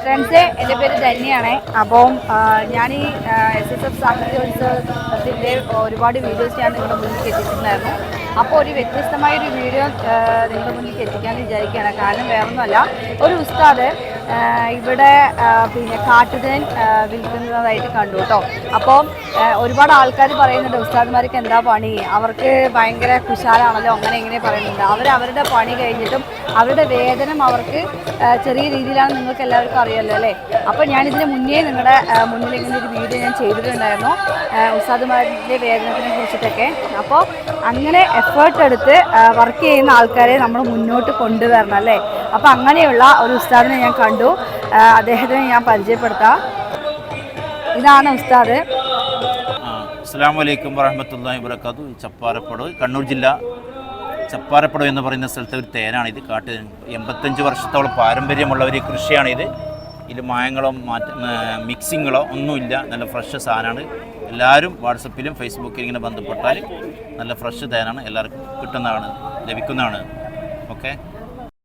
ഫ്രണ്ട്സേ, എൻ്റെ പേര് ധന്യാണ്. അപ്പം ഞാൻ ഈ SSF സാഹിത്യോത്സവത്തിൻ്റെ ഒരുപാട് വീഡിയോസ് ഞാൻ നിങ്ങളുടെ മുന്നിൽ എത്തിച്ചിട്ടുണ്ടായിരുന്നു. അപ്പോൾ ഒരു വ്യത്യസ്തമായൊരു വീഡിയോ നിങ്ങളുടെ മുന്നിൽ എത്തിക്കാമെന്ന് വിചാരിക്കുകയാണ്. കാരണം വേറൊന്നുമല്ല, ഒരു ഉസ്താദ് ഇവിടെ പിന്നെ കാട്ടുതേൻ വിൽക്കുന്നതായിട്ട് കണ്ടു കേട്ടോ. അപ്പോൾ ഒരുപാട് ആൾക്കാർ പറയുന്നുണ്ട് ഉസ്താദ്മാർക്ക് എന്താ പണി, അവർക്ക് ഭയങ്കര കുശാലാണല്ലോ, അങ്ങനെ ഇങ്ങനെ പറയുന്നുണ്ട്. അവരുടെ പണി കഴിഞ്ഞിട്ടും അവരുടെ വേതനം അവർക്ക് ചെറിയ രീതിയിലാണ്, നിങ്ങൾക്ക് എല്ലാവർക്കും അറിയാമല്ലോ അല്ലേ. അപ്പോൾ ഞാനിതിന് മുന്നേ നിങ്ങളുടെ മുന്നിൽ ഇങ്ങനെ ഒരു വീഡിയോ ഞാൻ ചെയ്തിട്ടുണ്ടായിരുന്നു ഉസ്താദ്മാരുടെ വേതനത്തിനെ കുറിച്ചിട്ടൊക്കെ. അപ്പോൾ അങ്ങനെ എഫേർട്ട് എടുത്ത് വർക്ക് ചെയ്യുന്ന ആൾക്കാരെ നമ്മൾ മുന്നോട്ട് കൊണ്ടുവരണം അല്ലേ. അപ്പോൾ അങ്ങനെയുള്ള ഒരു ഉസ്താദിനെ ഞാൻ കണ്ടു, അദ്ദേഹത്തിനെ ഞാൻ പരിചയപ്പെടുത്താം. ഇതാണ് ഉസ്താദ്. അസ്സലാമു അലൈക്കും വറഹ്മത്തുള്ളാഹി വബറകാതുഹു. ചപ്പാരപ്പടവ്, കണ്ണൂർ ജില്ല ചപ്പാരപ്പടവ് എന്ന് പറയുന്ന സ്ഥലത്തെ ഒരു തേനാണിത്. 85 വർഷത്തോളം പാരമ്പര്യമുള്ള ഒരു കൃഷിയാണിത്. ഇതിൽ മായങ്ങളോ മിക്സിങ്ങളോ ഒന്നുമില്ല, നല്ല ഫ്രഷ് സാധനമാണ്. എല്ലാവരും വാട്സപ്പിലും ഫേസ്ബുക്കിലും ഇങ്ങനെ ബന്ധപ്പെട്ടാൽ നല്ല ഫ്രഷ് തേനാണ്, എല്ലാവർക്കും കിട്ടുന്നതാണ്, ലഭിക്കുന്നതാണ്. ഓക്കെ.